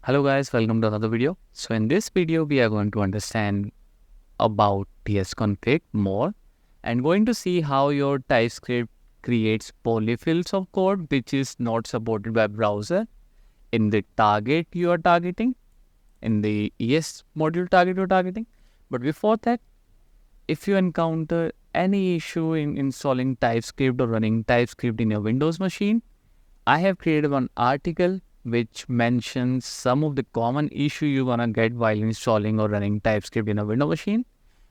Hello guys, welcome to another video. So in this video, we are going to understand about tsconfig more and going to see how your TypeScript creates polyfills of code which is not supported by browser in the target you are targeting, in the ES module target you're targeting. But before that, if you encounter any issue in installing TypeScript or running TypeScript in your Windows machine, I have created one article which mentions some of the common issue you're gonna get while installing or running TypeScript in a Windows machine.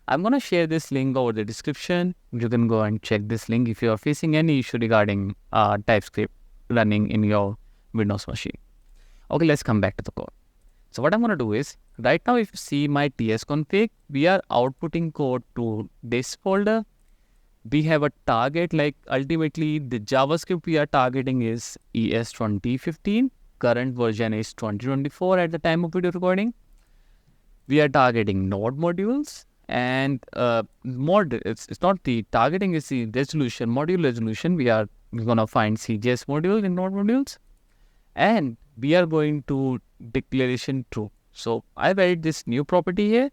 I'm gonna share this link over the description. You can go and check this link if you are facing any issue regarding TypeScript running in your Windows machine. Okay, let's come back to the code. So what I'm gonna do is, right now if you see my tsconfig, we are outputting code to this folder. We have a target, like ultimately the JavaScript we are targeting is ES 2015. Current version is 2024 at the time of video recording. We are targeting node modules and it's not the targeting, is the resolution, module resolution. We're gonna find CJS module in node modules, and we are going to declaration true. So I've added this new property here.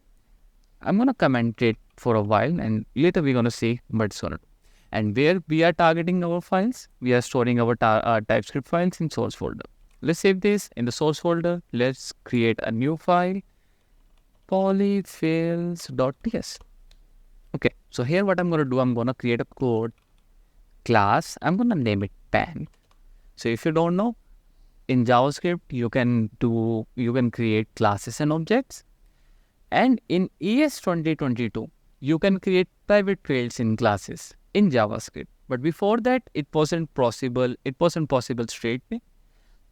I'm gonna comment it for a while and later we're gonna see what it's gonna do. And where we are targeting our files, we are storing our TypeScript files in source folder. Let's save this in the source folder. Let's create a new file, polyfills.ts. Okay, so here what I'm gonna do, I'm gonna create a code class. I'm gonna name it bank. So if you don't know, in JavaScript you can create classes and objects. And in ES 2022, you can create private fields in classes in JavaScript. But before that, it wasn't possible. It wasn't possible straight away.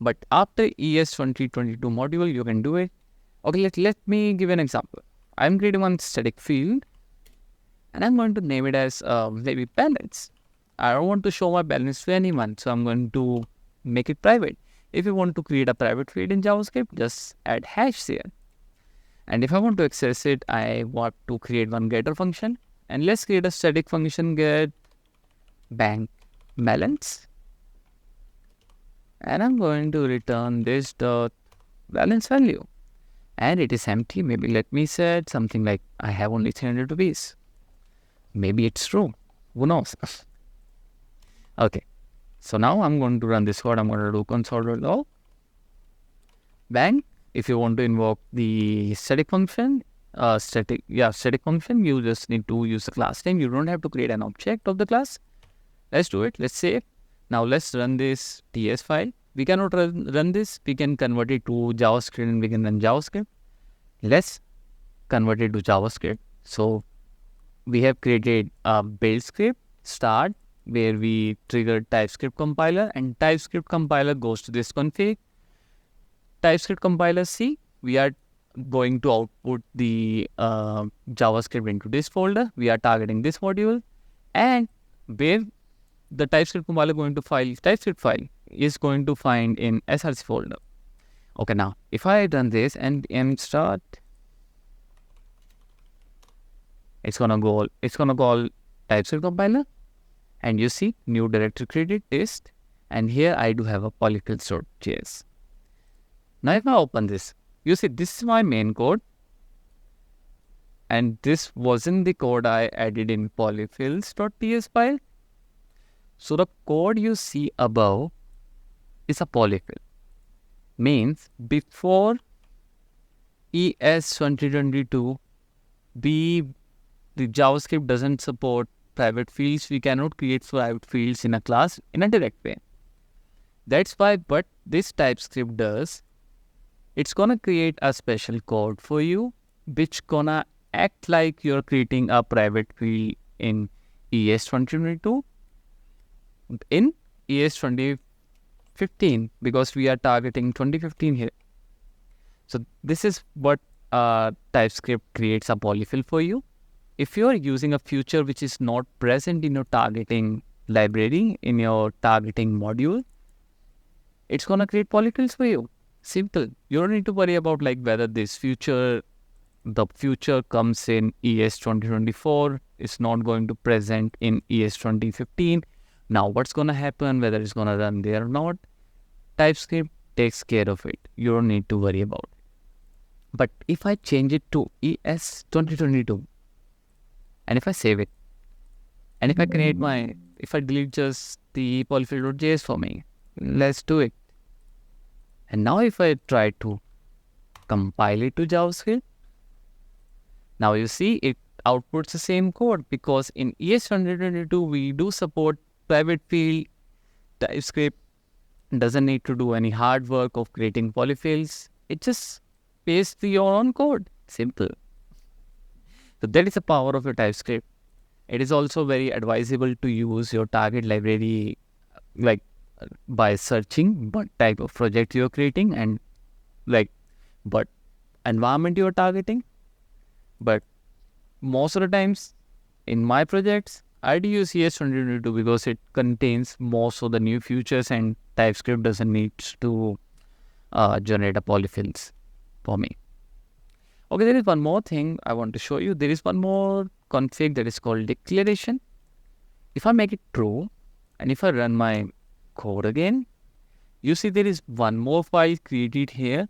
But after ES 2022 module, you can do it. Okay, let me give an example. I'm creating one static field, and I'm going to name it as maybe balance. I don't want to show my balance to anyone, so I'm going to make it private. If you want to create a private field in JavaScript, just add hash here. And if I want to access it, I want to create one getter function. And let's create a static function, get bank balance. And I'm going to return this dot balance value. And it is empty. Maybe let me set something like I have only 300 rupees. Maybe it's true. Who knows? Okay. So now I'm going to run this code. I'm going to do console.log bank. If you want to invoke the static function, static function, you just need to use the class name. You don't have to create an object of the class. Let's do it. Let's save. Now let's run this TS file. We cannot run this. We can convert it to JavaScript and we can run JavaScript. Let's convert it to JavaScript. So we have created a build script start where we trigger TypeScript compiler, and TypeScript compiler goes to this config. TypeScript compiler C, we are going to output the JavaScript into this folder. We are targeting this module, and where the TypeScript compiler going to file TypeScript file is going to find in src folder. Okay, now if I run this and start, it's gonna call TypeScript compiler, and you see new directory created test, and here I do have a polyfills.js. Now if I open this, you see this is my main code, and this wasn't the code I added in polyfills.ts file. So the code you see above is a polyfill. Means before ES 2022, the JavaScript doesn't support private fields. We cannot create private fields in a class in a direct way. That's why, but this TypeScript does. It's gonna create a special code for you, which gonna act like you're creating a private field in ES 2022. In ES 2015, because we are targeting 2015 here. So this is what TypeScript creates a polyfill for you. If you are using a feature which is not present in your targeting library, in your targeting module, it's gonna create polyfills for you. Simple. You don't need to worry about like whether this feature, the future comes in ES 2024, it's not going to present in ES 2015. Now what's gonna happen, whether it's gonna run there or not. TypeScript takes care of it. You don't need to worry about it. But if I change it to ES 2022, and if I save it, and if I delete just the polyfill.js for me, let's do it. And now if I try to compile it to JavaScript, now you see it outputs the same code, because in ES 2022 we do support private field. Typescript doesn't need to do any hard work of creating polyfills. It just pastes your own code. Simple. So that is the power of your TypeScript. It is also very advisable to use your target library by searching what type of project you're creating and what environment you're targeting. But most of the times in my projects, I do use ES 2022 because it contains most of the new features and TypeScript doesn't need to generate a polyfills for me. Okay, there is one more thing I want to show you. There is one more config that is called declaration. If I make it true and if I run my code again, you see there is one more file created here,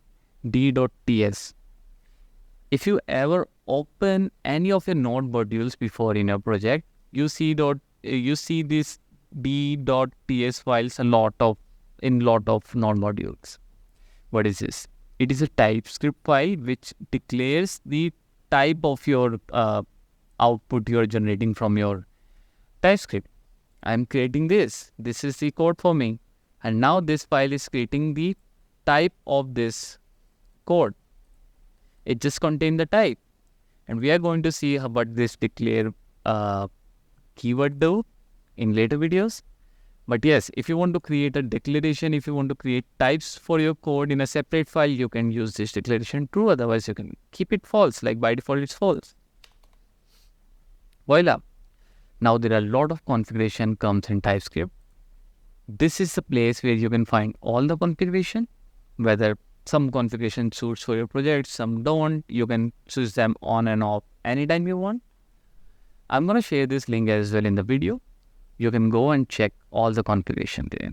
d.ts. If you ever open any of your node modules before in your project, you see this d.ts files in lot of node modules. What is this? It is a TypeScript file which declares the type of your output you are generating from your TypeScript. I am creating this. This is the code for me. And now this file is creating the type of this code. It just contains the type. And we are going to see what this declare keyword do in later videos. But yes, if you want to create a declaration, if you want to create types for your code in a separate file, you can use this declaration true. Otherwise, you can keep it false. Like by default, it's false. Voila. Now there are a lot of configuration comes in TypeScript. This is the place where you can find all the configuration, whether some configuration suits for your project, some don't. You can switch them on and off anytime you want. I'm going to share this link as well in the video. You can go and check all the configuration there.